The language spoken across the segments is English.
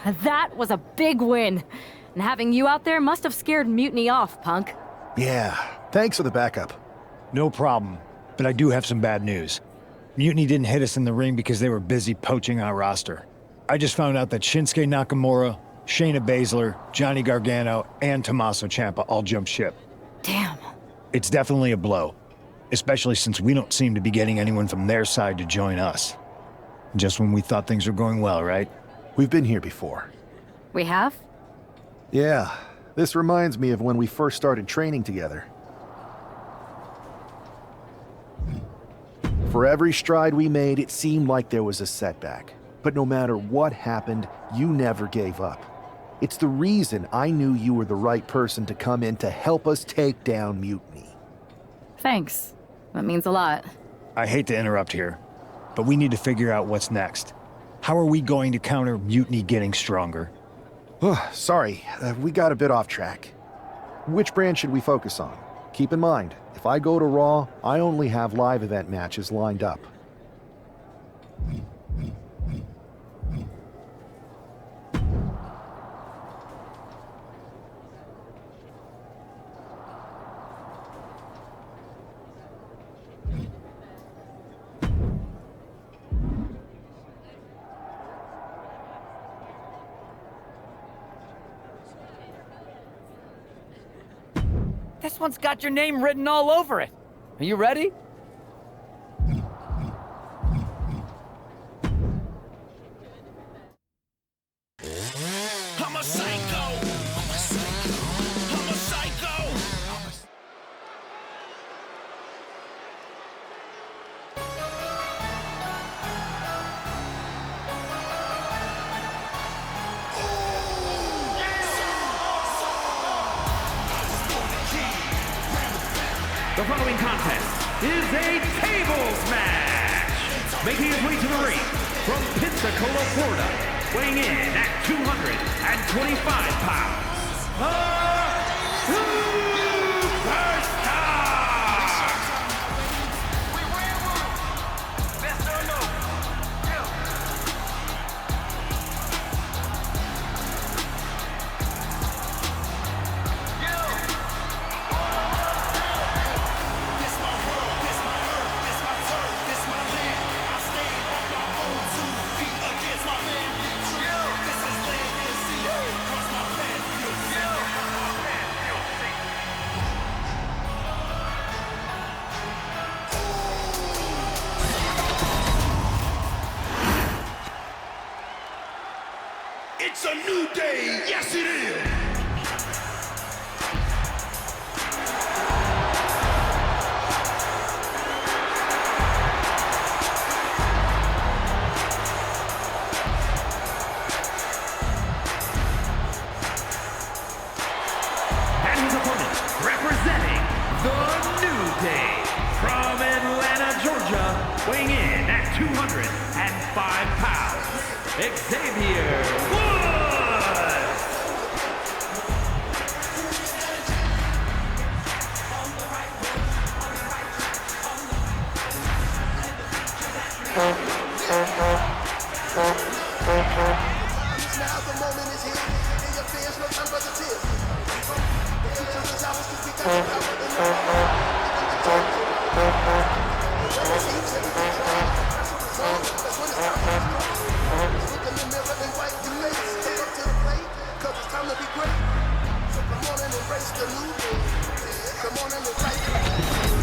That was a big win. And having you out there must have scared Mutiny off, punk. Yeah, thanks for the backup. No problem, but I do have some bad news. Mutiny didn't hit us in the ring because they were busy poaching our roster. I just found out that Shinsuke Nakamura, Shayna Baszler, Johnny Gargano, and Tommaso Ciampa all jumped ship. Damn. It's definitely a blow, especially since we don't seem to be getting anyone from their side to join us. Just when we thought things were going well, right? We've been here before. We have? Yeah, this reminds me of when we first started training together. For every stride we made, it seemed like there was a setback. But no matter what happened, you never gave up. It's the reason I knew you were the right person to come in to help us take down Mutiny. Thanks. That means a lot. I hate to interrupt here, but we need to figure out what's next. How are we going to counter Mutiny getting stronger? Sorry, we got a bit off track. Which brand should we focus on? Keep in mind, if I go to Raw, I only have live event matches lined up. This one's got your name written all over it. Are you ready? I'm a psycho. I'm a psycho. I'm a psycho. The following contest is a tables match. Making his way to the ring from Pensacola, Florida, weighing in at 225 pounds, a superstar! It's a new day, yes it is! And his opponent, representing the New Day, from Atlanta, Georgia, weighing in at 205 pounds, Xavier Woods! Now the moment is here, and your fears no time but the tears. The future is ours to be got the power in our heart. When it seems everything's right, that's when it's time. Look in the mirror and wipe your face. Step up to the plate, 'cause it's time to be great. So come on and embrace the new day. Come on and embrace the new day.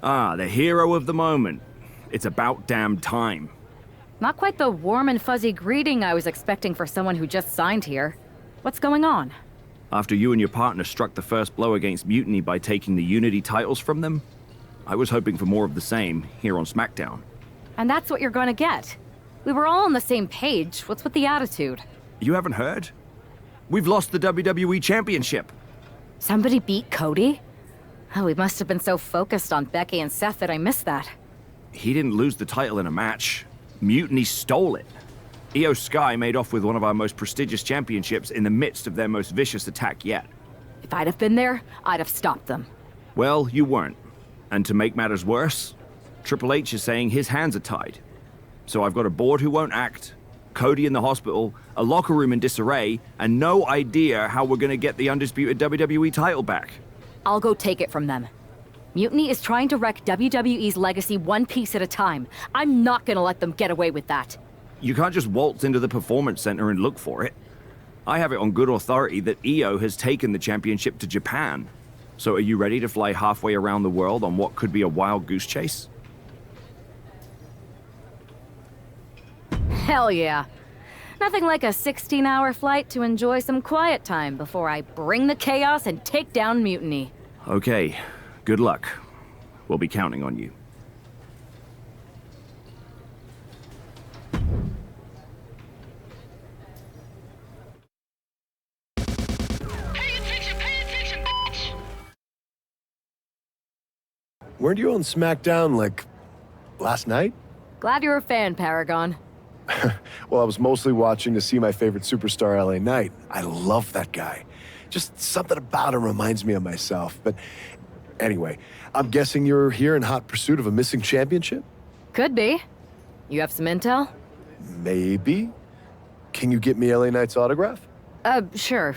Ah, the hero of the moment. It's about damn time. Not quite the warm and fuzzy greeting I was expecting for someone who just signed here. What's going on? After you and your partner struck the first blow against Mutiny by taking the Unity titles from them, I was hoping for more of the same here on SmackDown. And that's what you're gonna get. We were all on the same page. What's with the attitude? You haven't heard? We've lost the WWE Championship. Somebody beat Cody? Oh, we must have been so focused on Becky and Seth that I missed that. He didn't lose the title in a match. Mutiny stole it. Io Sky made off with one of our most prestigious championships in the midst of their most vicious attack yet. If I'd have been there, I'd have stopped them. Well, you weren't. And to make matters worse, Triple H is saying his hands are tied. So I've got a board who won't act, Cody in the hospital, a locker room in disarray, and no idea how we're gonna get the undisputed WWE title back. I'll go take it from them. Mutiny is trying to wreck WWE's legacy one piece at a time. I'm not gonna let them get away with that. You can't just waltz into the Performance Center and look for it. I have it on good authority that Io has taken the championship to Japan. So are you ready to fly halfway around the world on what could be a wild goose chase? Hell yeah. Nothing like a 16-hour flight to enjoy some quiet time before I bring the chaos and take down Mutiny. Okay, good luck. We'll be counting on you. Weren't you on SmackDown, like, last night? Glad you're a fan, Paragon. Well, I was mostly watching to see my favorite superstar, LA Knight. I love that guy. Just something about him reminds me of myself. But anyway, I'm guessing you're here in hot pursuit of a missing championship? Could be. You have some intel? Maybe. Can you get me LA Knight's autograph? Sure.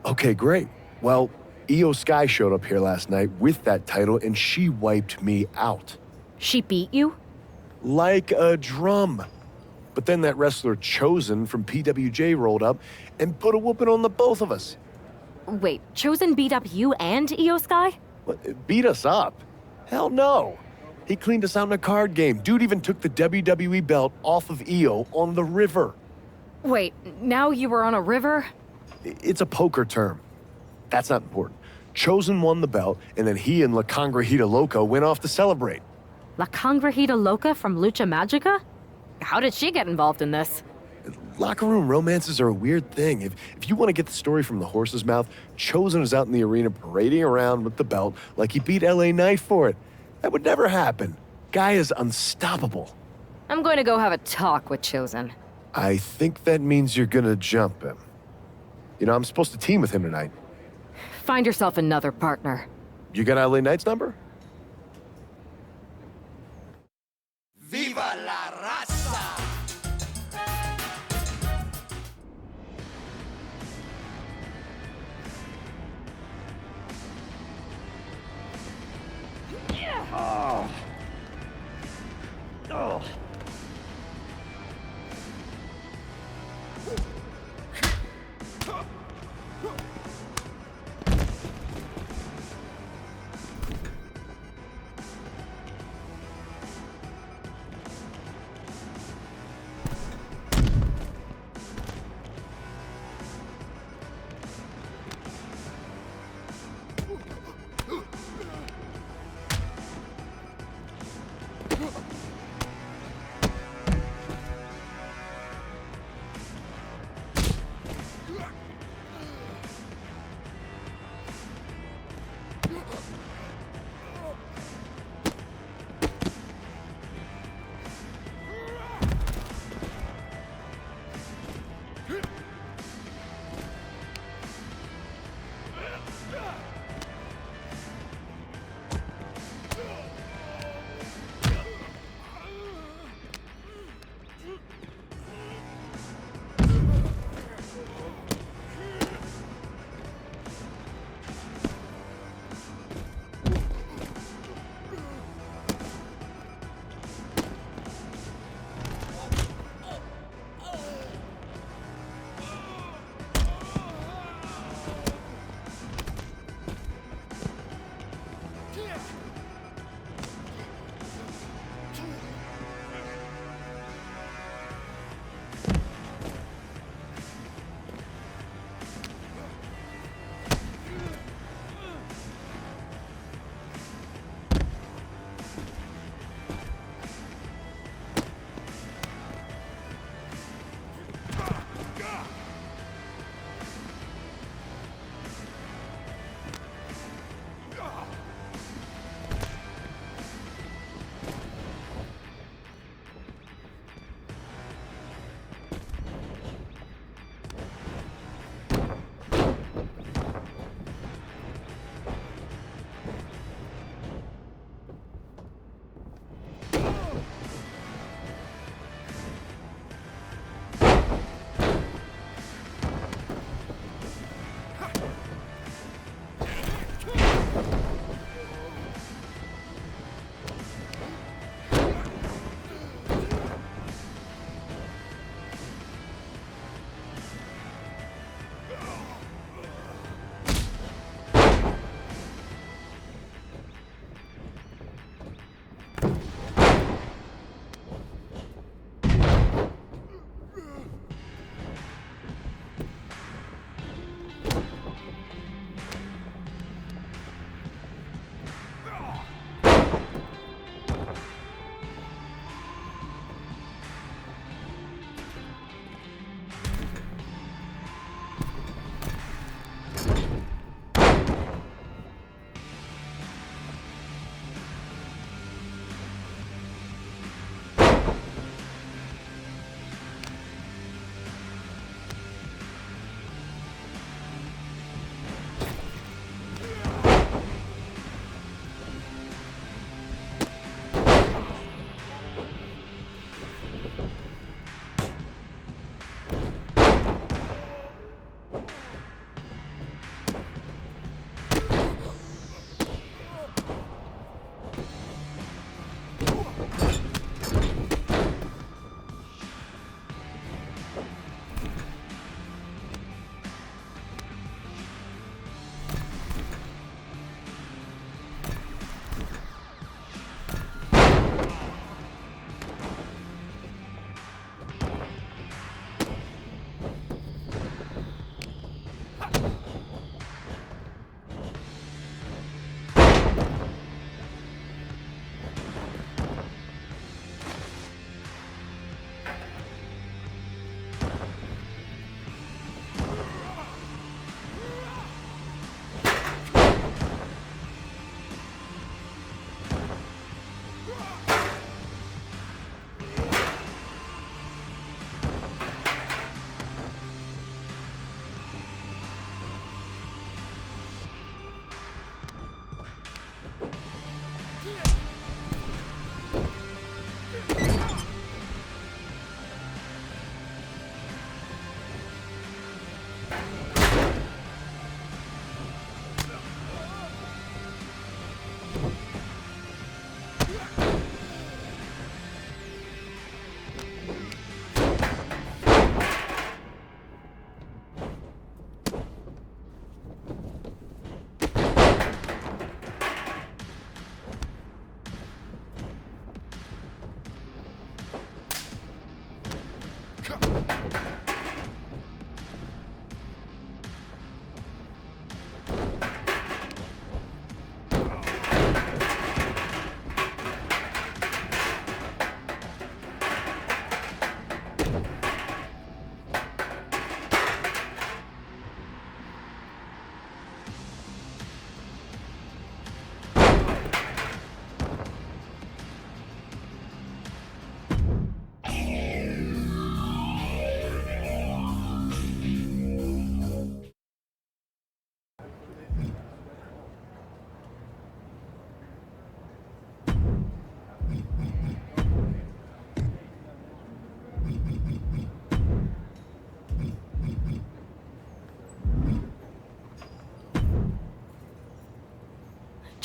Okay, great. Well, Io Sky showed up here last night with that title, and she wiped me out. She beat you? Like a drum. But then that wrestler Chosen from PWJ rolled up and put a whooping on the both of us. Wait, Chosen beat up you and Io Sky? What, beat us up? Hell no. He cleaned us out in a card game. Dude even took the WWE belt off of Io on the river. Wait, now you were on a river? It's a poker term. That's not important. Chosen won the belt, and then he and La Congrejita Loca went off to celebrate. La Congrejita Loca from Lucha Magica? How did she get involved in this? Locker room romances are a weird thing. If you want to get the story from the horse's mouth, Chosen is out in the arena parading around with the belt like he beat LA Knight for it. That would never happen. Guy is unstoppable. I'm going to go have a talk with Chosen. I think that means you're gonna jump him. You know, I'm supposed to team with him tonight. Find yourself another partner. You got LA Knight's number? Viva la raza!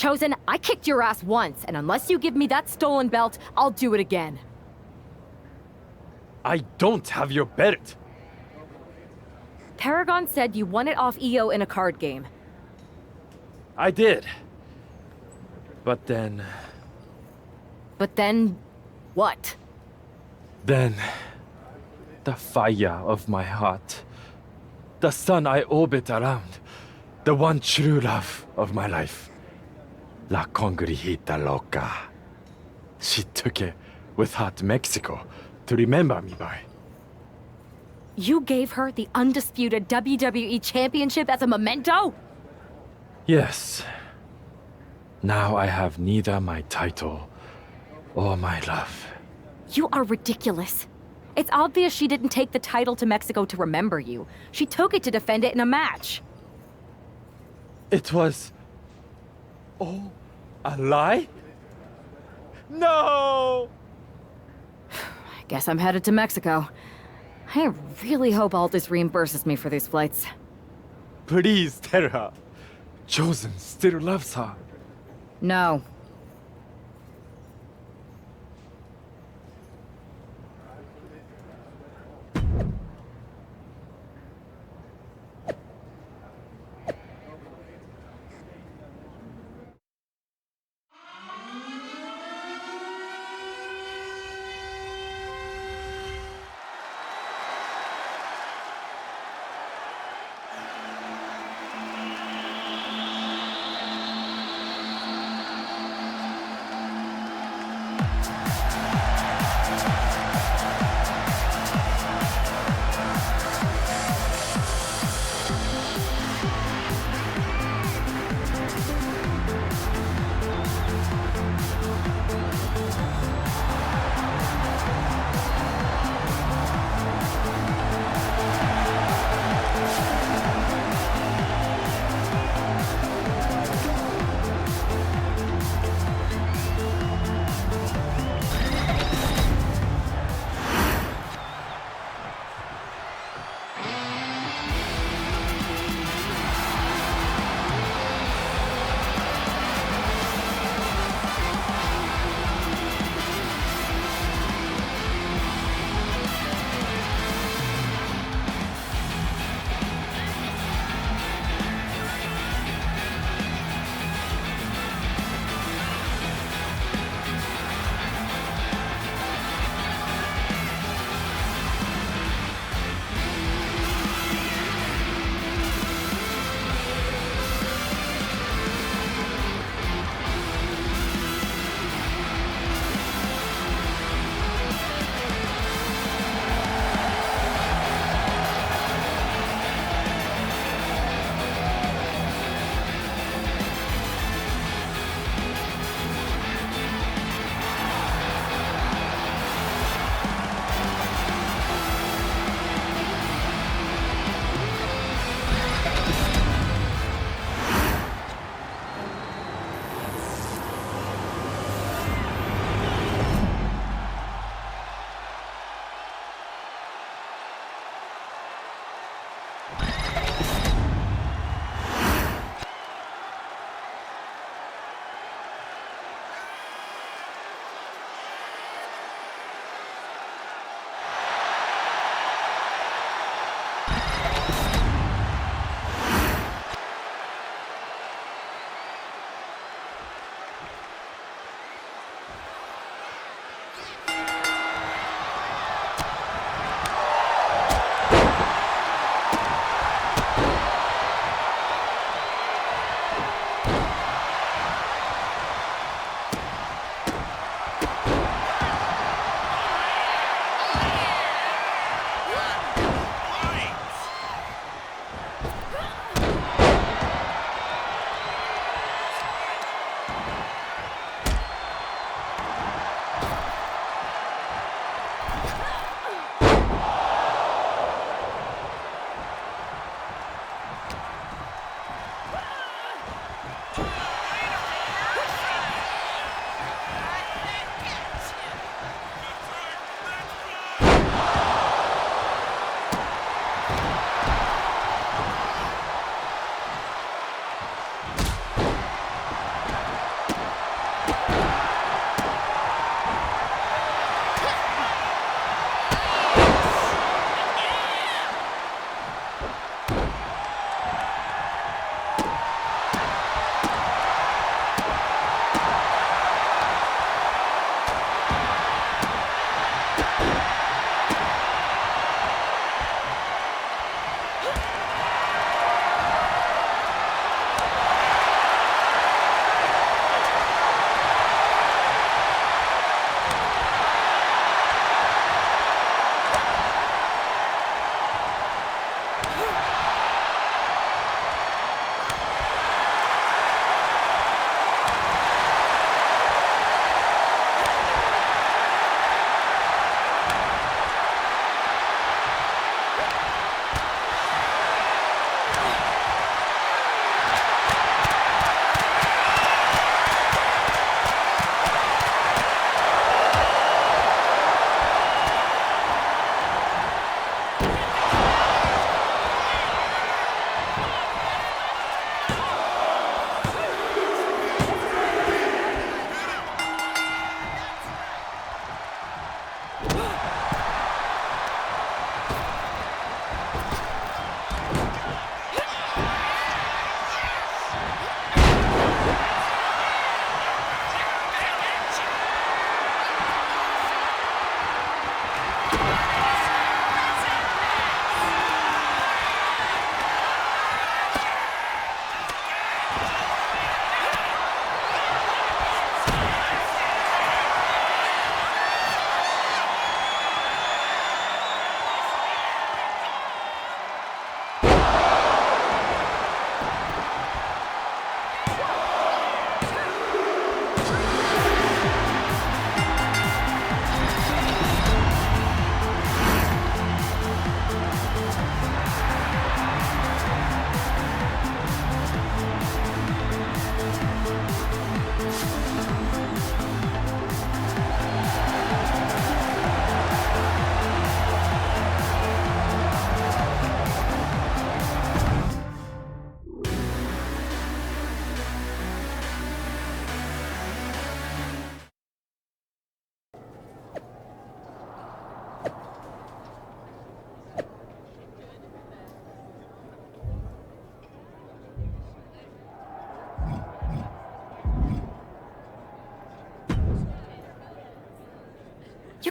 Chosen, I kicked your ass once, and unless you give me that stolen belt, I'll do it again. I don't have your belt. Paragon said you won it off EO in a card game. I did. But then... But then... what? Then... the fire of my heart. The sun I orbit around. The one true love of my life. La Congrijita Loca. She took it with her to Mexico to remember me by. You gave her the undisputed WWE Championship as a memento? Yes. Now I have neither my title or my love. You are ridiculous. It's obvious she didn't take the title to Mexico to remember you. She took it to defend it in a match. It was... oh, a lie? No! I guess I'm headed to Mexico. I really hope Aldous reimburses me for these flights. Please tell her. Chosen still loves her. No.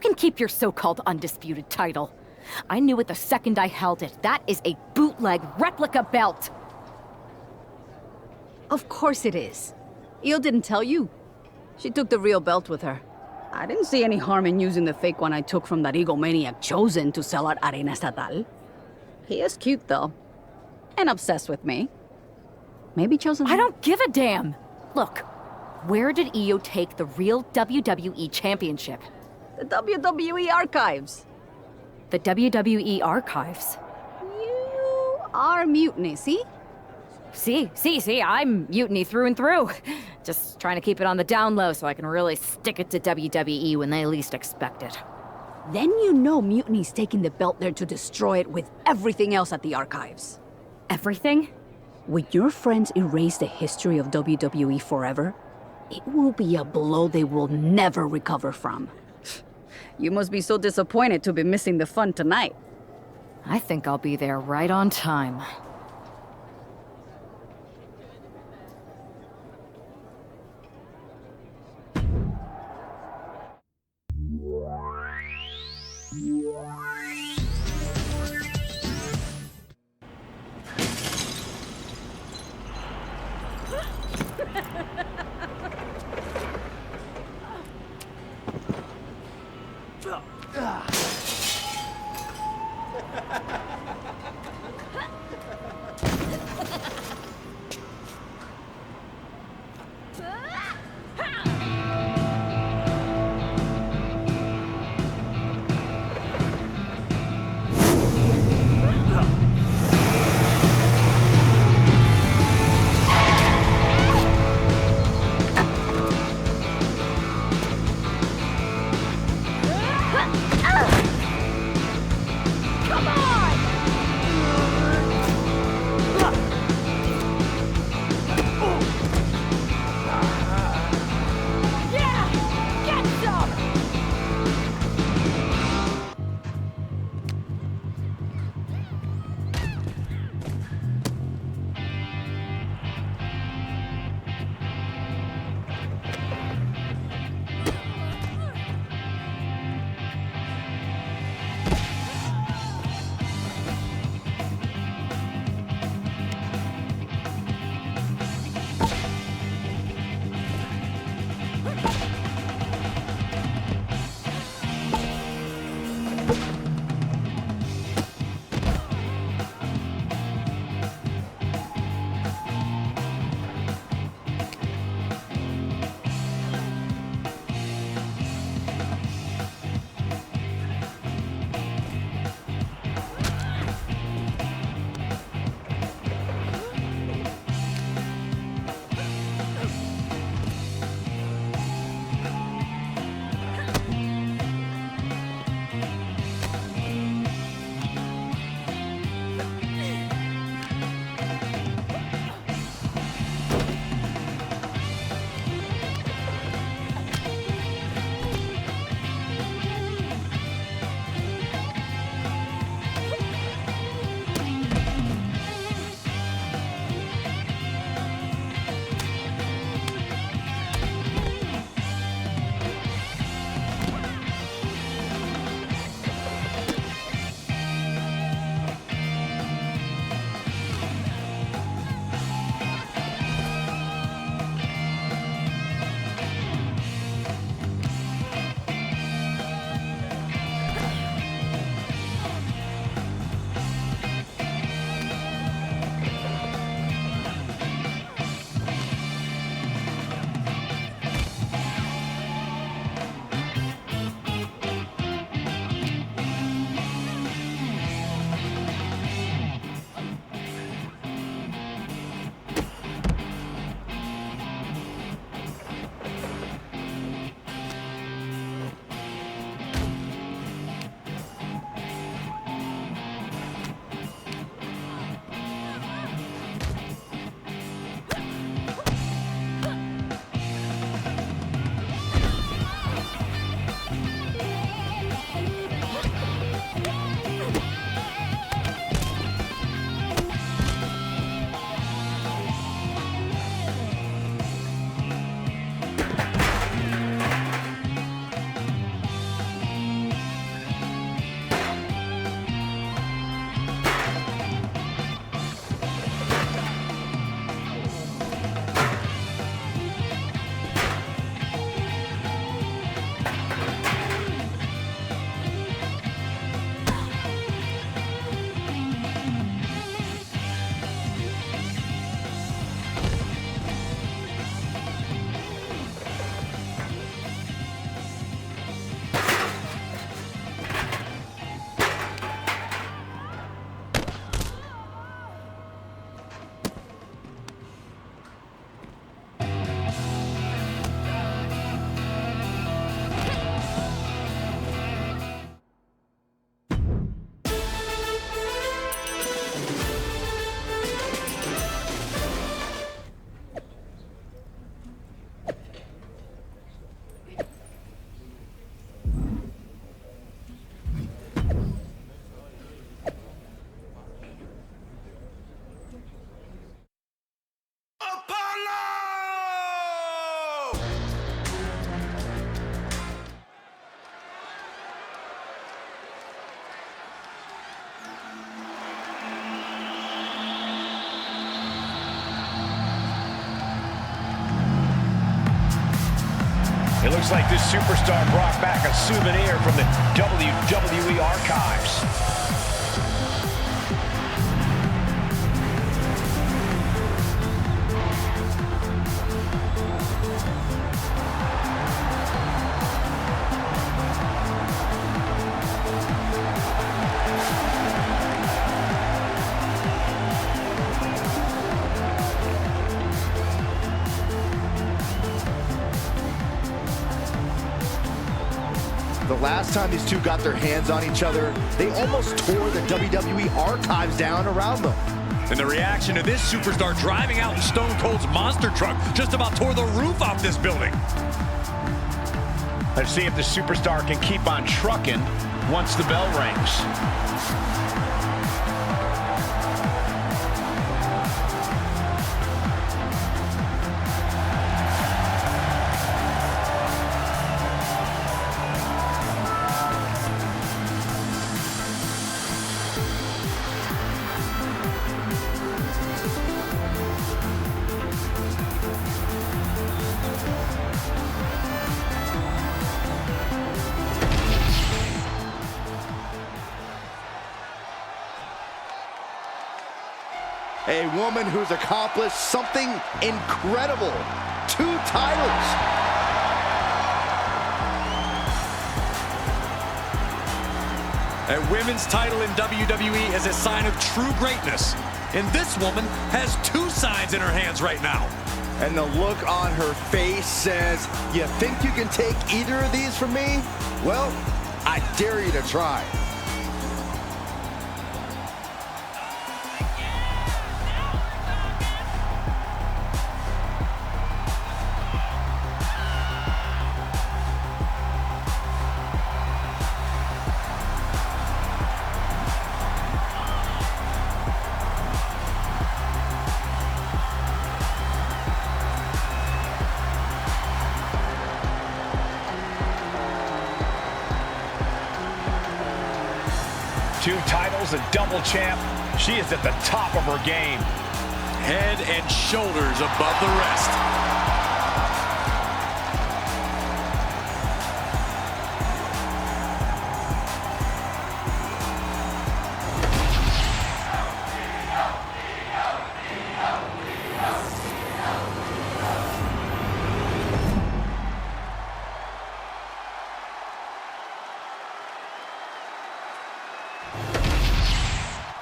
You can keep your so-called undisputed title. I knew it the second I held it. That is a bootleg replica belt. Of course it is. Io didn't tell you. She took the real belt with her. I didn't see any harm in using the fake one I took from that egomaniac Chosen to sell at Arena Estatal. He is cute, though. And obsessed with me. Maybe Chosen... I don't give a damn! Look, where did Io take the real WWE Championship? The WWE archives. The WWE archives? You are Mutiny, see? See, I'm mutiny through and through. Just trying to keep it on the down low so I can really stick it to WWE when they least expect it. Then you know Mutiny's taking the belt there to destroy it with everything else at the archives. Everything? When your friends erase the history of WWE forever, it will be a blow they will never recover from. You must be so disappointed to be missing the fun tonight. I think I'll be there right on time. It looks like this superstar brought back a souvenir from the WWE archives. The last time these two got their hands on each other, they almost tore the WWE archives down around them. And the reaction to this superstar driving out in Stone Cold's monster truck just about tore the roof off this building. Let's see if the superstar can keep on trucking once the bell rings. A woman who's accomplished something incredible. 2 titles. A women's title in WWE is a sign of true greatness. And this woman has 2 signs in her hands right now. And the look on her face says, you think you can take either of these from me? Well, I dare you to try. Two titles, a double champ. She is at the top of her game. Head and shoulders above the rest.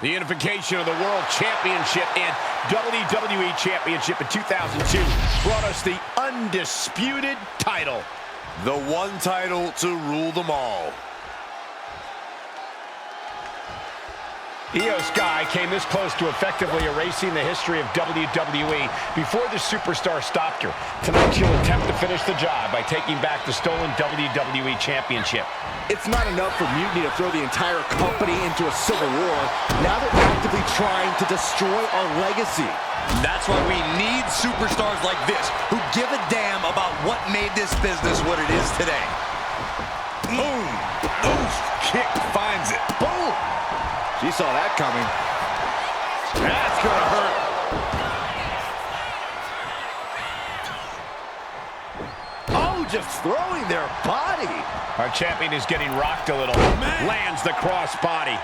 The unification of the World Championship and WWE Championship in 2002 brought us the undisputed title. The one title to rule them all. Io Sky came this close to effectively erasing the history of WWE before the superstar stopped her. Tonight she'll attempt to finish the job by taking back the stolen WWE Championship. It's not enough for Mutiny to throw the entire company into a civil war. Now they're actively trying to destroy our legacy. That's why we need superstars like this who give a damn about what made this business what it is today. Boom! Oof! Kick finds it. Boom! She saw that coming. That's gonna hurt. Oh, just throwing their body. Our champion is getting rocked a little. Lands the crossbody.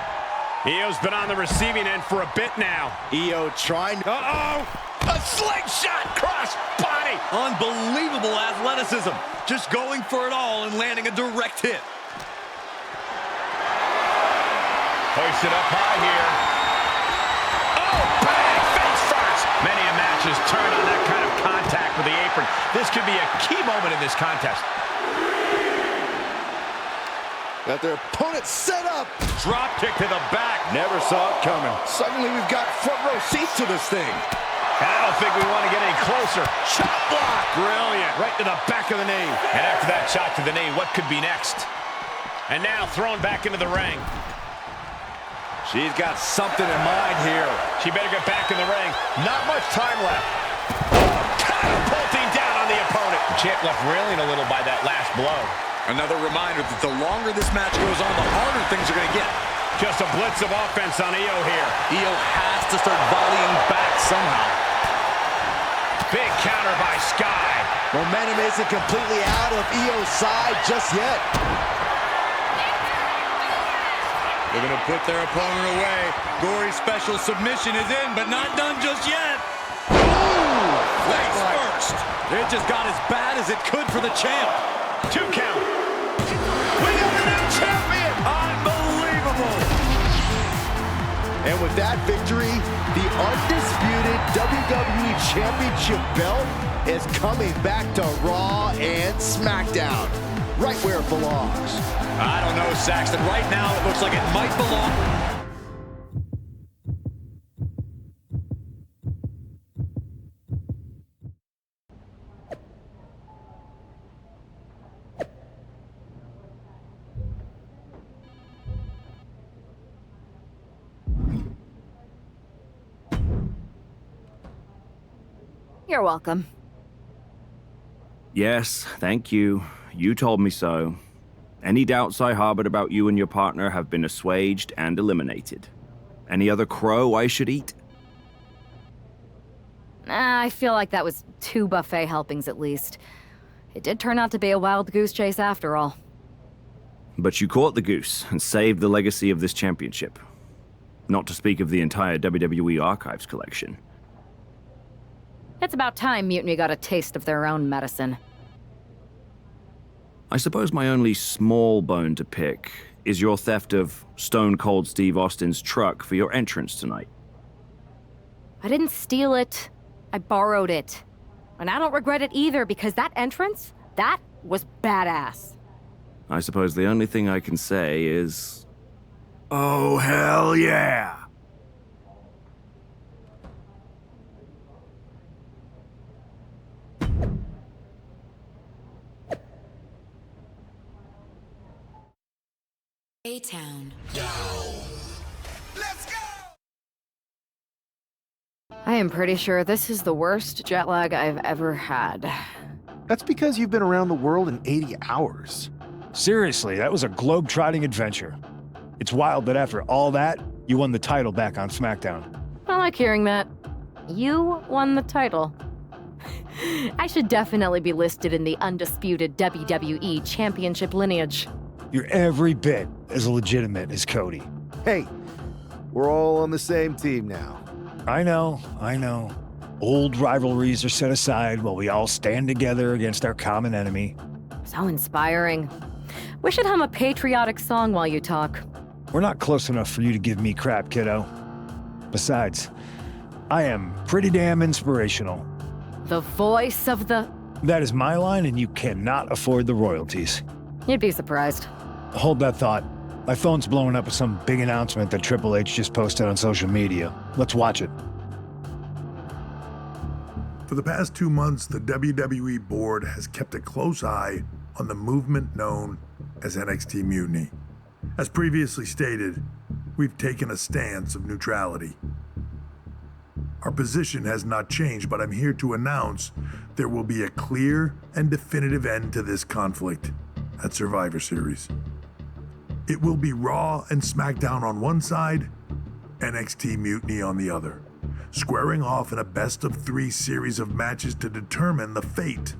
Io's been on the receiving end for a bit now. Io trying. Uh-oh! A slingshot crossbody! Unbelievable athleticism. Just going for it all and landing a direct hit. Hoist it up high here. Oh, bang! Face first! Many a match is turned on that kind of contact with the apron. This could be a key moment in this contest. Got their opponent set up. Drop kick to the back. Never saw it coming. Suddenly we've got front row seats to this thing. And I don't think we want to get any closer. Chop block. Brilliant. Right to the back of the knee. And after that shot to the knee, what could be next? And now thrown back into the ring. She's got something in mind here. She better get back in the ring. Not much time left. Catapulting down on the opponent. The champ left railing a little by that last blow. Another reminder that the longer this match goes on, the harder things are going to get. Just a blitz of offense on Io here. Io has to start volleying back somehow. Big counter by Sky. Momentum isn't completely out of EO's side just yet. They're going to put their opponent away. Gory's special submission is in, but not done just yet. Ooh, face first. It just got as bad as it could for the champ. 2 count. We got a new champion. Unbelievable. And with that victory, the undisputed WWE Championship belt is coming back to Raw and SmackDown, right where it belongs. I don't know, Saxton. Right now, it looks like it might belong. You're welcome. Yes, thank you. You told me so. Any doubts I harbored about you and your partner have been assuaged and eliminated. Any other crow I should eat? I feel like that was 2 buffet helpings at least. It did turn out to be a wild goose chase after all. But you caught the goose and saved the legacy of this championship. Not to speak of the entire WWE Archives collection. It's about time Mutiny got a taste of their own medicine. I suppose my only small bone to pick is your theft of Stone Cold Steve Austin's truck for your entrance tonight. I didn't steal it. I borrowed it. And I don't regret it either, because that entrance, that was badass. I suppose the only thing I can say is... oh, hell yeah! A-Town. Let's go! I am pretty sure this is the worst jet lag I've ever had. That's because you've been around the world in 80 hours. Seriously, that was a globe-trotting adventure. It's wild that after all that, you won the title back on SmackDown. I like hearing that. You won the title. I should definitely be listed in the undisputed WWE Championship lineage. You're every bit as legitimate as Cody. Hey, we're all on the same team now. I know. Old rivalries are set aside while we all stand together against our common enemy. So inspiring. We should hum a patriotic song while you talk. We're not close enough for you to give me crap, kiddo. Besides, I am pretty damn inspirational. The voice of the... That is my line, and you cannot afford the royalties. You'd be surprised. Hold that thought. My phone's blowing up with some big announcement that Triple H just posted on social media. Let's watch it. For the past 2 months, the WWE board has kept a close eye on the movement known as NXT Mutiny. As previously stated, we've taken a stance of neutrality. Our position has not changed, but I'm here to announce there will be a clear and definitive end to this conflict at Survivor Series. It will be Raw and SmackDown on one side, NXT Mutiny on the other, squaring off in a best-of-3 series of matches to determine the fate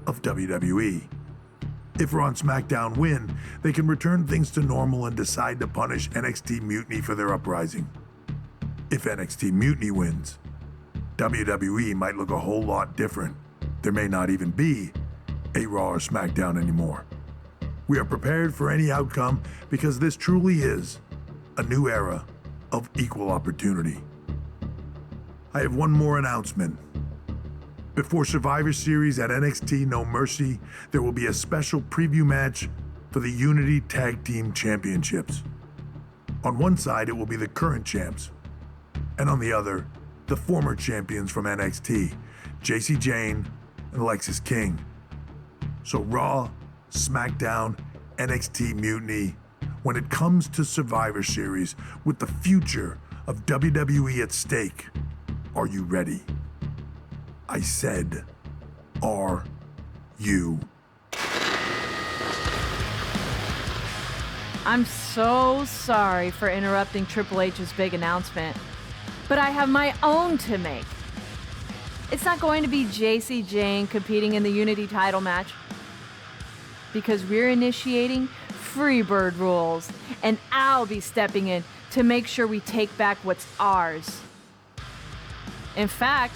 of WWE. If Raw and SmackDown win, they can return things to normal and decide to punish NXT Mutiny for their uprising. If NXT Mutiny wins, WWE might look a whole lot different. There may not even be a Raw or SmackDown anymore. We are prepared for any outcome because this truly is a new era of equal opportunity. I have one more announcement. Before Survivor Series at NXT No Mercy, there will be a special preview match for the Unity Tag Team Championships. On one side, it will be the current champs, and on the other, the former champions from NXT, JC Jane and Alexis King. So Raw, SmackDown, NXT Mutiny, when it comes to Survivor Series with the future of WWE at stake, are you ready? I said, are you? I'm so sorry for interrupting Triple H's big announcement, but I have my own to make. It's not going to be JC Jane competing in the Unity title match. Because we're initiating Freebird rules, and I'll be stepping in to make sure we take back what's ours. In fact,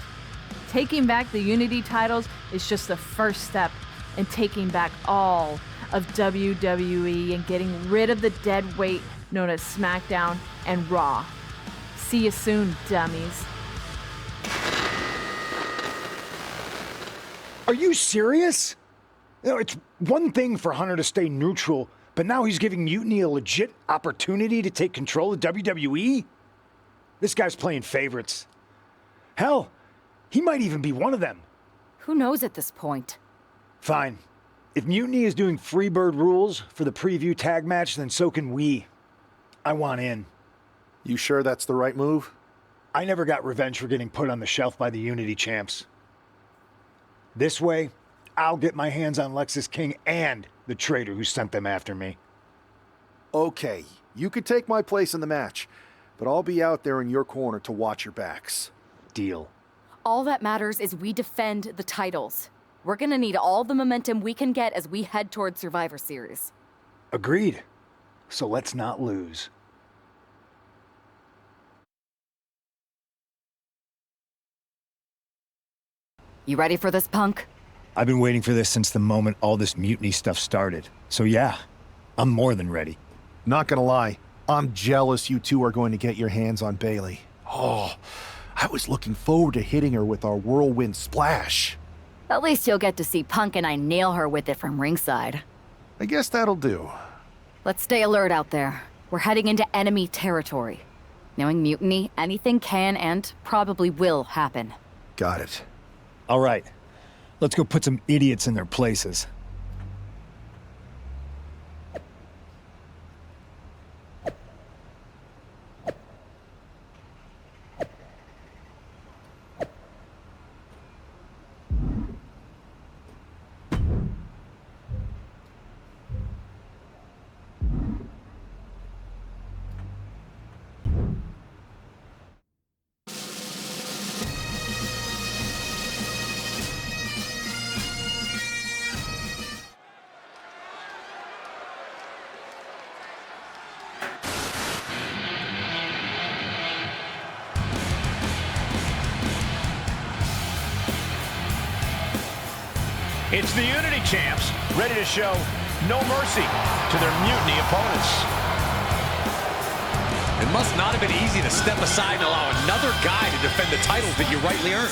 taking back the Unity titles is just the first step in taking back all of WWE and getting rid of the dead weight known as SmackDown and Raw. See you soon, dummies. Are you serious? You know, it's one thing for Hunter to stay neutral, but now he's giving Mutiny a legit opportunity to take control of WWE? This guy's playing favorites. Hell, he might even be one of them. Who knows at this point? Fine. If Mutiny is doing Freebird rules for the preview tag match, then so can we. I want in. You sure that's the right move? I never got revenge for getting put on the shelf by the Unity champs. This way, I'll get my hands on Lexus King and the traitor who sent them after me. Okay, you could take my place in the match, but I'll be out there in your corner to watch your backs. Deal. All that matters is we defend the titles. We're gonna need all the momentum we can get as we head toward Survivor Series. Agreed. So let's not lose. You ready for this, punk? I've been waiting for this since the moment all this Mutiny stuff started. So yeah, I'm more than ready. Not gonna lie, I'm jealous you two are going to get your hands on Bailey. Oh, I was looking forward to hitting her with our whirlwind splash. At least you'll get to see Punk and I nail her with it from ringside. I guess that'll do. Let's stay alert out there. We're heading into enemy territory. Knowing Mutiny, anything can and probably will happen. Got it. All right, let's go put some idiots in their places. It's the Unity champs, ready to show no mercy to their Mutiny opponents. It must not have been easy to step aside and allow another guy to defend the titles that you rightly earned.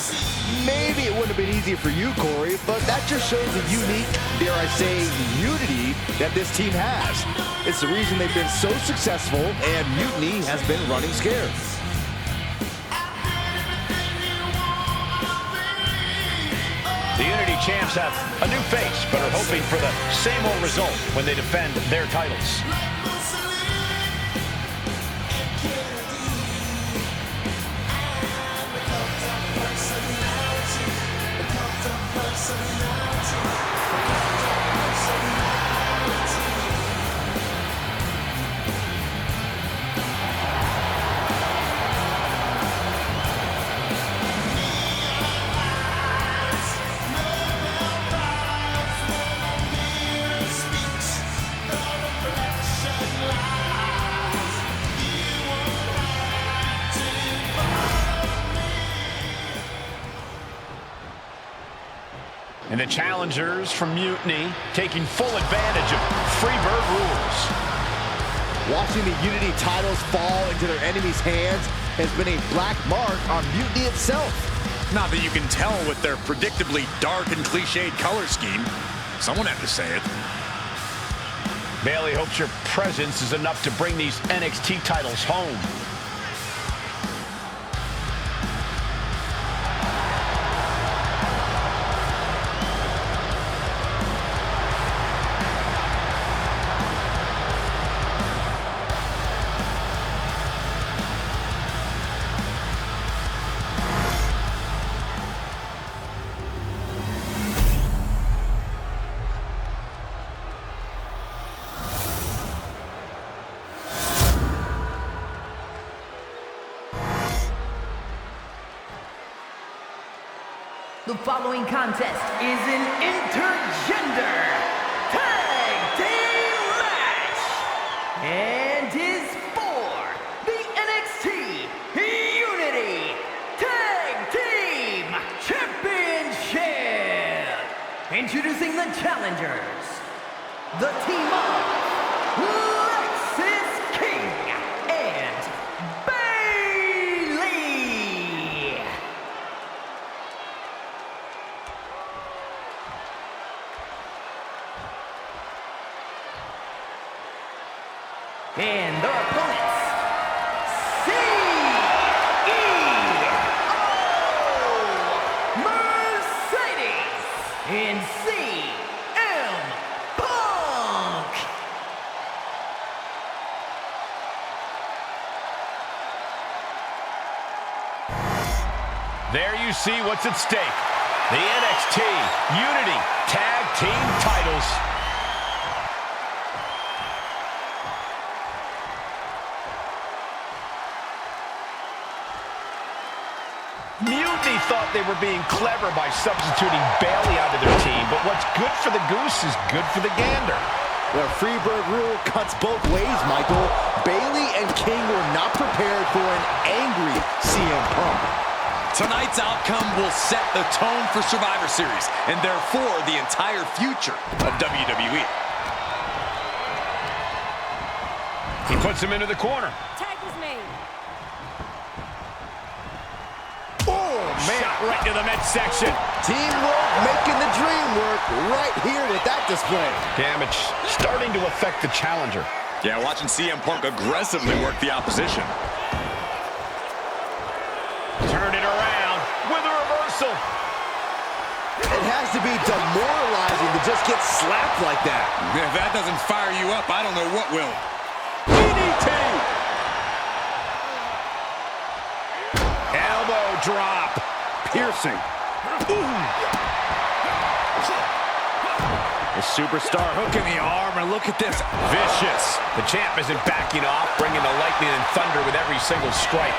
Maybe it wouldn't have been easy for you, Corey, but that just shows the unique, dare I say, unity that this team has. It's the reason they've been so successful, and Mutiny has been running scared. The Unity champs have a new face, but are hoping for the same old result when they defend their titles. And the challengers from Mutiny taking full advantage of Freebird rules. Watching the Unity titles fall into their enemies' hands has been a black mark on Mutiny itself. Not that you can tell with their predictably dark and cliched color scheme. Someone had to say it. Bailey hopes your presence is enough to bring these NXT titles home. The following contest is an intergender tag team match and is for the NXT Unity Tag Team Championship. Introducing the challengers, the team of Lexis King and Bailey. And their opponents, CEO Mercedes and CM Punk. There you see what's at stake. The NXT Unity Tag Team titles. Mutiny thought they were being clever by substituting Bailey onto their team, but what's good for the goose is good for the gander. The Freebird rule cuts both ways, Michael. Bailey and King were not prepared for an angry CM Punk. Tonight's outcome will set the tone for Survivor Series, and therefore the entire future of WWE. He puts him into the corner. Tag is made. Oh, man. Shot right to the midsection. Teamwork making the dream work right here with that display. Damage starting to affect the challenger. Yeah, watching CM Punk aggressively work the opposition. Turn it around with a reversal. It has to be demoralizing to just get slapped like that. If that doesn't fire you up, I don't know what will. DDT. Elbow drop. Piercing. The superstar hook in the arm, and look at this. Vicious. The champ isn't backing off, bringing the lightning and thunder with every single strike.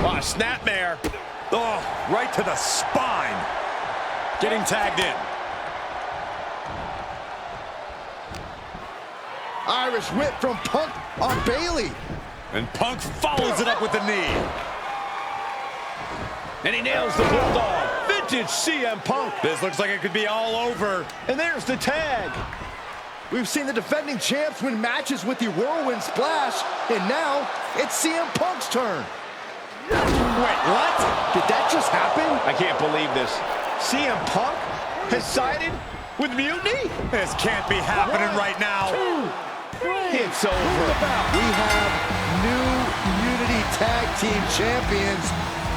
Oh, snapmare. Oh, right to the spine. Getting tagged in. Irish whip from Punk on Bailey. And Punk follows it up with the knee. And he nails the bulldog. Vintage CM Punk. This looks like it could be all over. And there's the tag. We've seen the defending champs win matches with the whirlwind splash, and now it's CM Punk's turn. Wait, what? Did that just happen? I can't believe this. CM Punk has sided with Mutiny? This can't be happening right now. It's over. We have new Unity Tag Team Champions,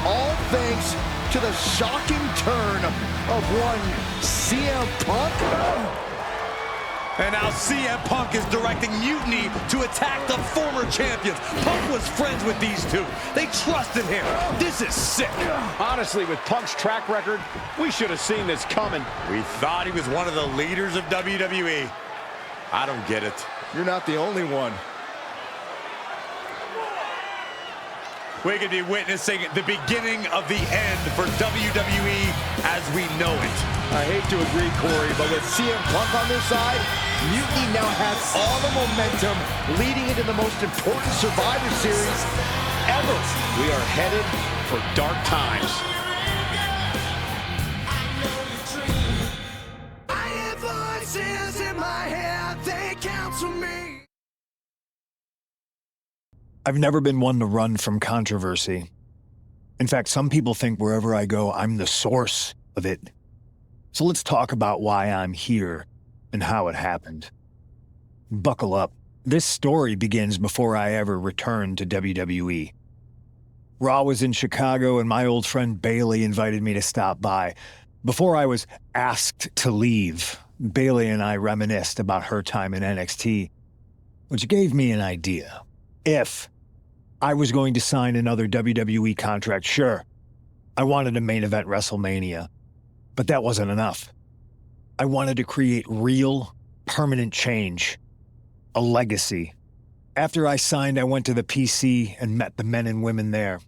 all thanks to the shocking turn of one CM Punk. And now CM Punk is directing Mutiny to attack the former champions. Punk was friends with these two. They trusted him. This is sick. Honestly, with Punk's track record, we should have seen this coming. We thought he was one of the leaders of WWE. I don't get it. You're not the only one. We could be witnessing the beginning of the end for WWE as we know it. I hate to agree, Corey, but with CM Punk on their side, Mutiny now has all the momentum leading into the most important Survivor Series ever. We are headed for dark times. I hear voices in my head, they counsel me. I've never been one to run from controversy. In fact, some people think wherever I go, I'm the source of it. So let's talk about why I'm here and how it happened. Buckle up. This story begins before I ever returned to WWE. Raw was in Chicago and my old friend Bailey invited me to stop by. Before I was asked to leave, Bailey and I reminisced about her time in NXT, which gave me an idea. If I was going to sign another WWE contract, sure, I wanted to main event WrestleMania, but that wasn't enough. I wanted to create real, permanent change, a legacy. After I signed, I went to the PC and met the men and women there.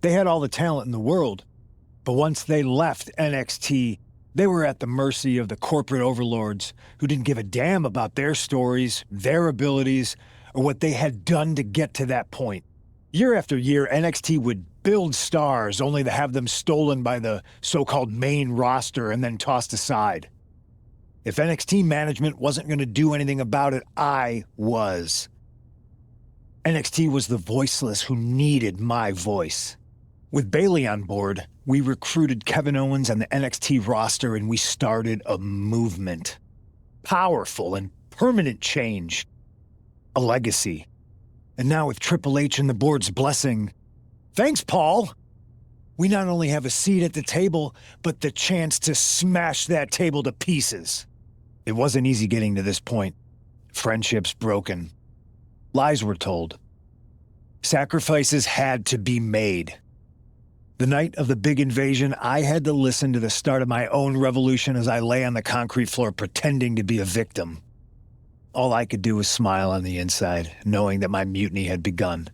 They had all the talent in the world, but once they left NXT, they were at the mercy of the corporate overlords who didn't give a damn about their stories, their abilities, or what they had done to get to that point. Year after year, NXT would build stars only to have them stolen by the so-called main roster and then tossed aside. If NXT management wasn't going to do anything about it, I was. NXT was the voiceless who needed my voice. With Bayley on board, we recruited Kevin Owens and the NXT roster and we started a movement. Powerful and permanent change. A legacy. And now with Triple H and the board's blessing, thanks, Paul! We not only have a seat at the table, but the chance to smash that table to pieces. It wasn't easy getting to this point. Friendships broken. Lies were told. Sacrifices had to be made. The night of the big invasion, I had to listen to the start of my own revolution as I lay on the concrete floor pretending to be a victim. All I could do was smile on the inside, knowing that my mutiny had begun.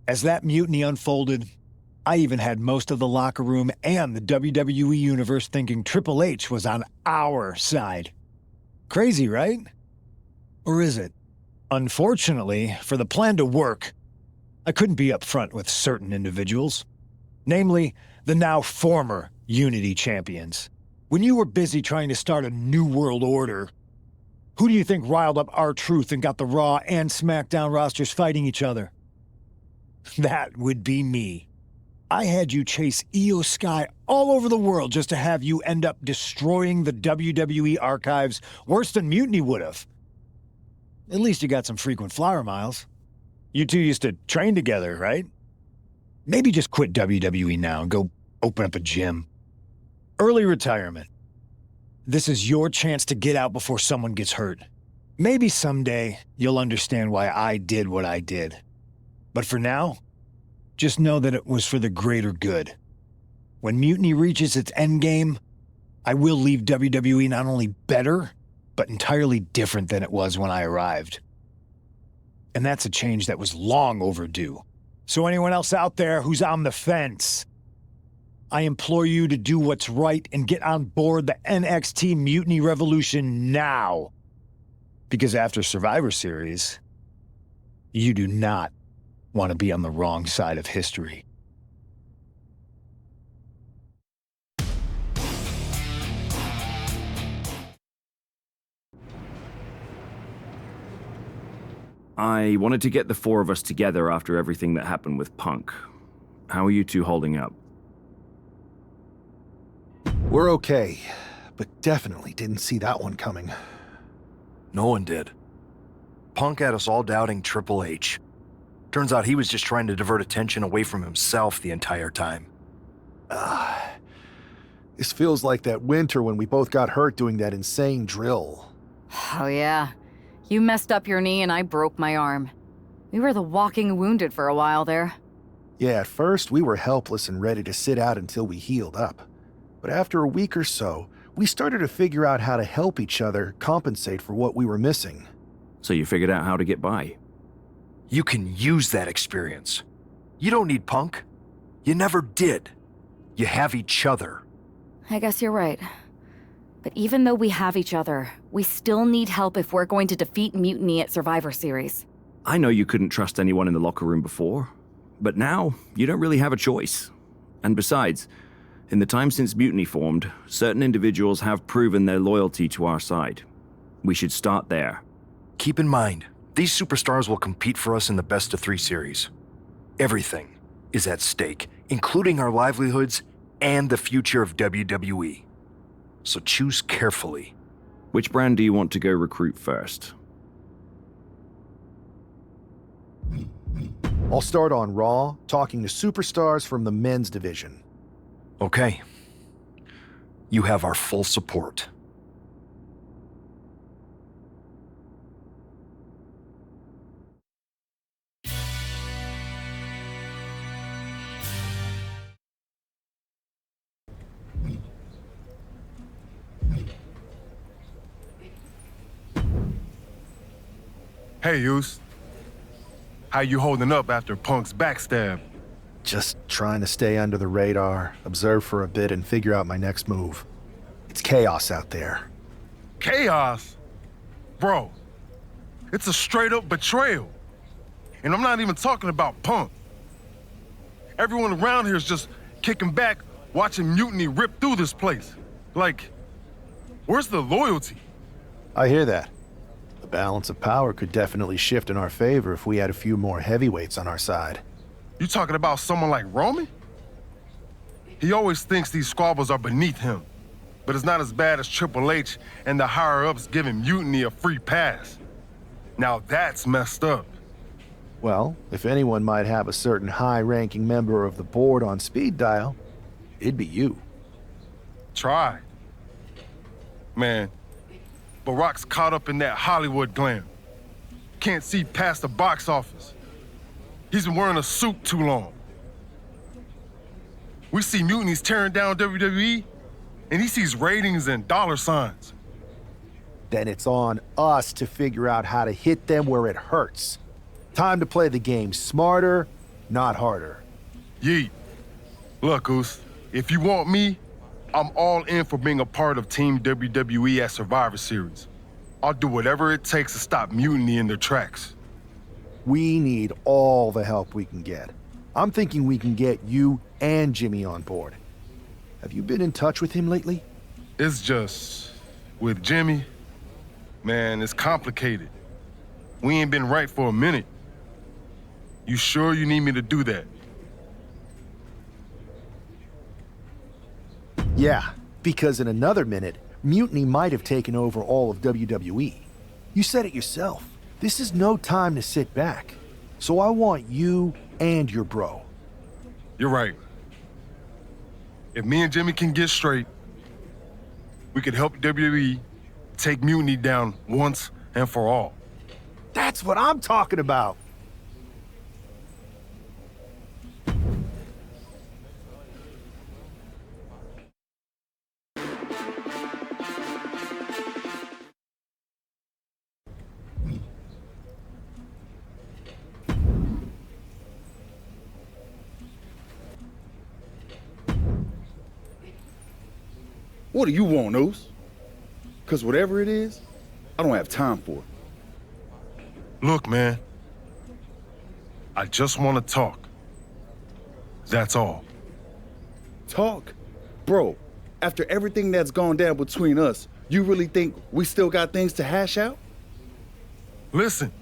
As that mutiny unfolded, I even had most of the locker room and the WWE Universe thinking Triple H was on our side. Crazy, right? Or is it? Unfortunately, for the plan to work, I couldn't be upfront with certain individuals. Namely, the now former Unity champions. When you were busy trying to start a new world order, who do you think riled up R-Truth and got the Raw and SmackDown rosters fighting each other? That would be me. I had you chase Io Sky all over the world just to have you end up destroying the WWE archives worse than Mutiny would have. At least you got some frequent flyer miles. You two used to train together, right? Maybe just quit WWE now and go open up a gym. Early retirement. This is your chance to get out before someone gets hurt. Maybe someday you'll understand why I did what I did. But for now, just know that it was for the greater good. When Mutiny reaches its endgame, I will leave WWE not only better, but entirely different than it was when I arrived. And that's a change that was long overdue. So anyone else out there who's on the fence, I implore you to do what's right and get on board the NXT Mutiny Revolution now. Because after Survivor Series, you do not want to be on the wrong side of history. I wanted to get the four of us together after everything that happened with Punk. How are you two holding up? We're okay, but definitely didn't see that one coming. No one did. Punk had us all doubting Triple H. Turns out he was just trying to divert attention away from himself the entire time. This feels like that winter when we both got hurt doing that insane drill. Oh yeah. You messed up your knee and I broke my arm. We were the walking wounded for a while there. Yeah, at first we were helpless and ready to sit out until we healed up. But after a week or so, we started to figure out how to help each other compensate for what we were missing. So you figured out how to get by? You can use that experience. You don't need Punk. You never did. You have each other. I guess you're right. But even though we have each other, we still need help if we're going to defeat Mutiny at Survivor Series. I know you couldn't trust anyone in the locker room before, but now you don't really have a choice. And besides, in the time since Mutiny formed, certain individuals have proven their loyalty to our side. We should start there. Keep in mind, these superstars will compete for us in the best-of-3 series. Everything is at stake, including our livelihoods and the future of WWE. So choose carefully. Which brand do you want to go recruit first? I'll start on Raw, talking to superstars from the men's division. Okay. You have our full support. Hey, Yus. How you holding up after Punk's backstab? Just trying to stay under the radar, observe for a bit, and figure out my next move. It's chaos out there. Chaos? Bro, it's a straight-up betrayal. And I'm not even talking about Punk. Everyone around here is just kicking back, watching Mutiny rip through this place. Like, where's the loyalty? I hear that. The balance of power could definitely shift in our favor if we had a few more heavyweights on our side. You talking about someone like Roman? He always thinks these squabbles are beneath him, but it's not as bad as Triple H and the higher-ups giving Mutiny a free pass. Now that's messed up. Well, if anyone might have a certain high-ranking member of the board on speed dial, it'd be you. Try. Man, Barack's caught up in that Hollywood glam. Can't see past the box office. He's been wearing a suit too long. We see Mutiny's tearing down WWE, and he sees ratings and dollar signs. Then it's on us to figure out how to hit them where it hurts. Time to play the game smarter, not harder. Yeet. Look, Oos, if you want me, I'm all in for being a part of Team WWE at Survivor Series. I'll do whatever it takes to stop Mutiny in their tracks. We need all the help we can get. I'm thinking we can get you and Jimmy on board. Have you been in touch with him lately? It's just, with Jimmy, man, it's complicated. We ain't been right for a minute. You sure you need me to do that? Yeah, because in another minute, Mutiny might have taken over all of WWE. You said it yourself. This is no time to sit back. So I want you and your bro. You're right. If me and Jimmy can get straight, we could help WWE take Mutiny down once and for all. That's what I'm talking about. What do you want, Oos? Because whatever it is, I don't have time for it. Look, man. I just want to talk. That's all. Talk? Bro, after everything that's gone down between us, you really think we still got things to hash out? Listen.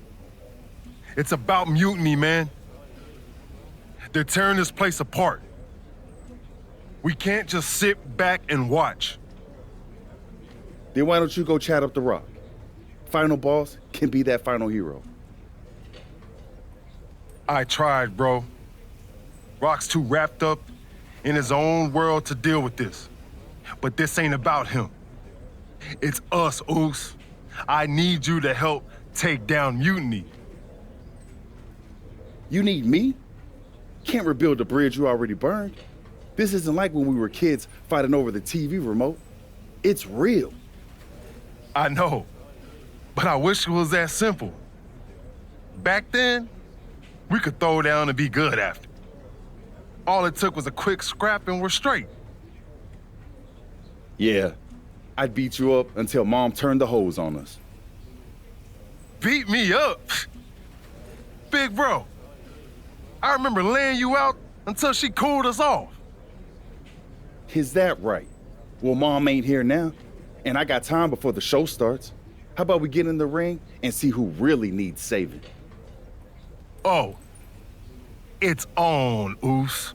It's about Mutiny, man. They're tearing this place apart. We can't just sit back and watch. Then why don't you go chat up the Rock? Final boss can be that final hero. I tried, bro. Rock's too wrapped up in his own world to deal with this. But this ain't about him. It's us, Oos. I need you to help take down Mutiny. You need me? Can't rebuild the bridge you already burned. This isn't like when we were kids fighting over the TV remote. It's real. I know, but I wish it was that simple. Back then, we could throw down and be good after. All it took was a quick scrap and we're straight. Yeah, I'd beat you up until Mom turned the hose on us. Beat me up? Big bro, I remember laying you out until she cooled us off. Is that right? Well, Mom ain't here now, and I got time before the show starts. How about we get in the ring and see who really needs saving? Oh, it's on, Oos.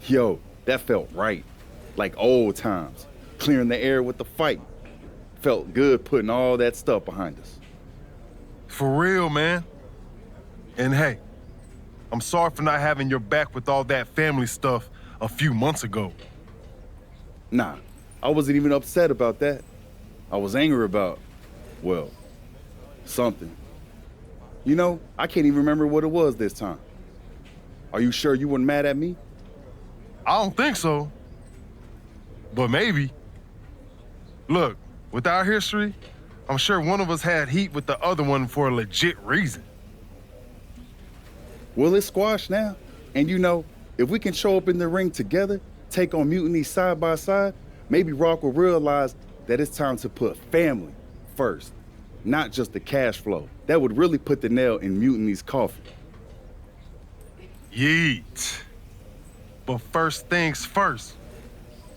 Yo, that felt right. Like old times. Clearing the air with the fight. Felt good putting all that stuff behind us. For real, man. And hey, I'm sorry for not having your back with all that family stuff a few months ago. Nah, I wasn't even upset about that. I was angry about, well, something. You know, I can't even remember what it was this time. Are you sure you weren't mad at me? I don't think so. But maybe. Look, with our history, I'm sure one of us had heat with the other one for a legit reason. Well, it's squashed now. And you know, if we can show up in the ring together, take on Mutiny side by side, maybe Rock will realize that it's time to put family first, not just the cash flow. That would really put the nail in Mutiny's coffin. Yeet. But first things first,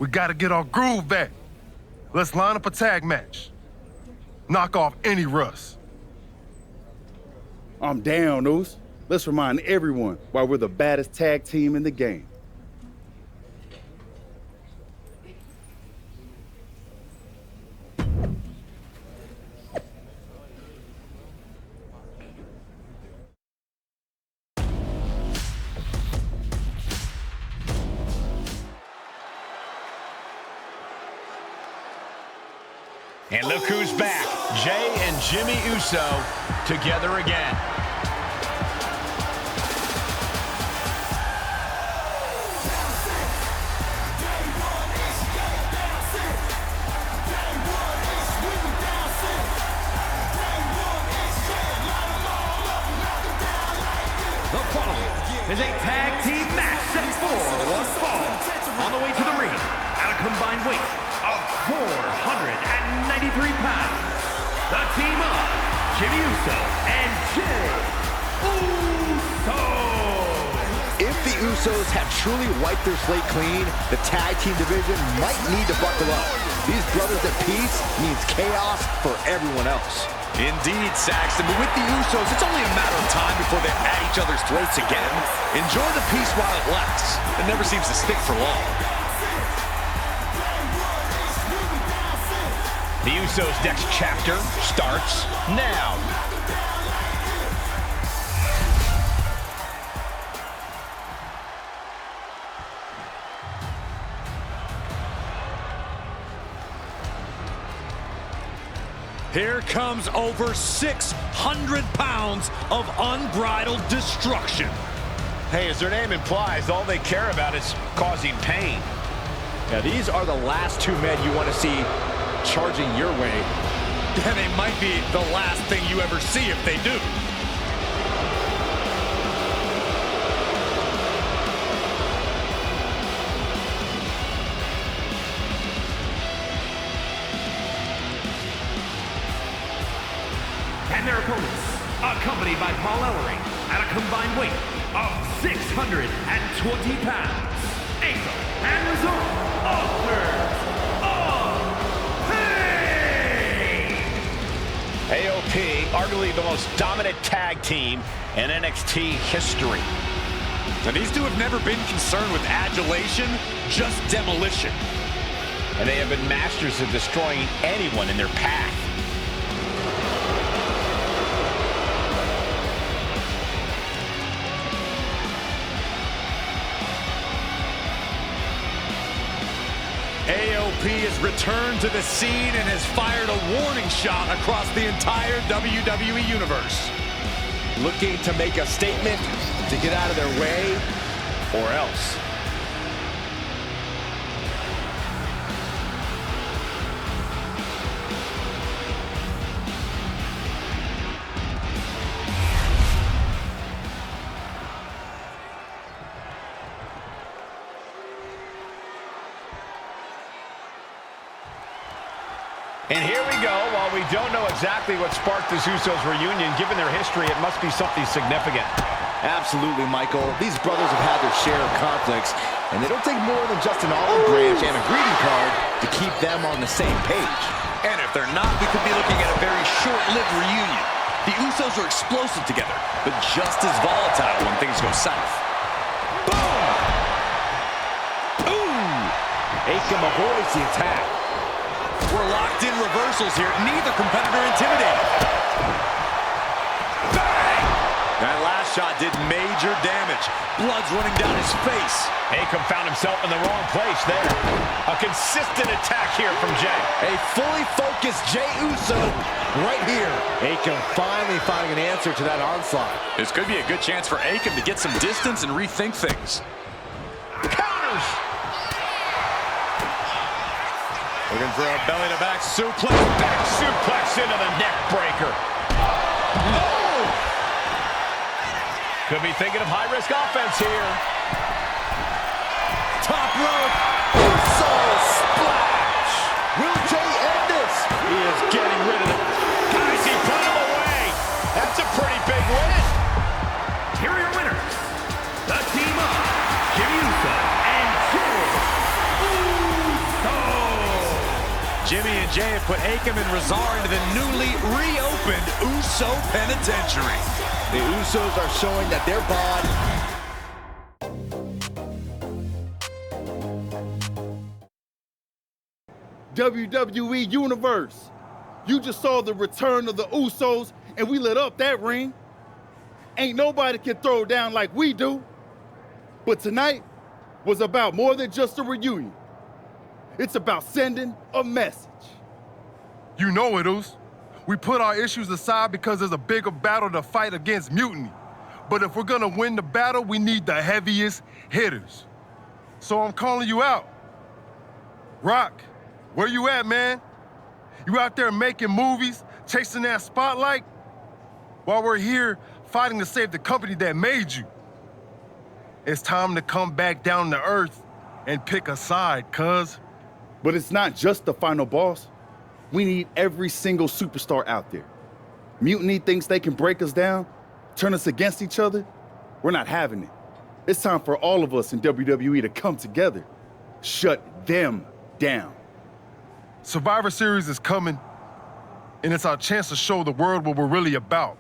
we gotta get our groove back. Let's line up a tag match. Knock off any rust. I'm down, Oos. Let's remind everyone why we're the baddest tag team in the game. And look who's back. Jay and Jimmy Uso together again. The following is a tag team match set for one fall. On the way to the ring, at a combined weight of 493 pounds, the team of Jimmy Uso and Jay Uso. If the Usos have truly wiped their slate clean, the tag team division might need to buckle up. These brothers at peace means chaos for everyone else. Indeed, Saxton, but with the Usos, it's only a matter of time before they're at each other's throats again. Enjoy the peace while it lasts. It never seems to stick for long. The Usos' next chapter starts now. Here comes over 600 pounds of unbridled destruction. Hey, as their name implies, all they care about is causing pain. Yeah, these are the last two men you want to see charging your way. And they might be the last thing you ever see if they do. And their opponents, accompanied by Paul Ellering, at a combined weight of 620 pounds, Aether and Result, Authors of Pain! AOP, arguably the most dominant tag team in NXT history. And these two have never been concerned with adulation, just demolition. And they have been masters of destroying anyone in their path. AOP has returned to the scene and has fired a warning shot across the entire WWE Universe. Looking to make a statement, to get out of their way, or else. And here we go. While we don't know exactly what sparked this Usos reunion, given their history, it must be something significant. Absolutely, Michael. These brothers have had their share of conflicts, and they don't take more than just an olive branch and a greeting card to keep them on the same page. And if they're not, we could be looking at a very short-lived reunion. The Usos are explosive together, but just as volatile when things go south. Boom! Ooh! Akam avoids the attack. We're locked in reversals here. Neither competitor intimidated. Bang! That last shot did major damage. Blood's running down his face. Akam found himself in the wrong place there. A consistent attack here from Jay. A fully focused Jey Uso right here. Akam finally finding an answer to that onslaught. This could be a good chance for Akam to get some distance and rethink things. Counters! Looking for a belly-to-back suplex. Back suplex into the neck breaker. Oh! Could be thinking of high-risk offense here. Top rope. Uso splash. Will Jey end this? He is getting rid of it. Guys, he put him away. That's a pretty big win. Here are your winners, the team of Jey Uso and Jey Uso. Jimmy and Jay have put Akam and Razar into the newly reopened Uso Penitentiary. The Usos are showing that their bond. WWE Universe, you just saw the return of the Usos and we lit up that ring. Ain't nobody can throw down like we do. But tonight was about more than just a reunion. It's about sending a message. You know it, Us. We put our issues aside because there's a bigger battle to fight against mutiny. But if we're gonna win the battle, we need the heaviest hitters. So I'm calling you out. Rock, where you at, man? You out there making movies, chasing that spotlight? While we're here fighting to save the company that made you. It's time to come back down to earth and pick a side, cuz. But it's not just the final boss. We need every single superstar out there. Mutiny thinks they can break us down, turn us against each other. We're not having it. It's time for all of us in WWE to come together. Shut them down. Survivor Series is coming, and it's our chance to show the world what we're really about.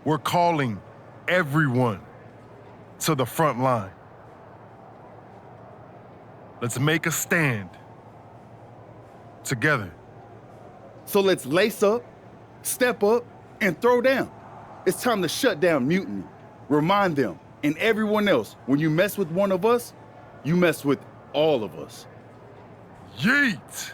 We're calling everyone to the front line. Let's make a stand together. So let's lace up, step up, and throw down. It's time to shut down mutiny. Remind them and everyone else, when you mess with one of us, you mess with all of us. Yeet!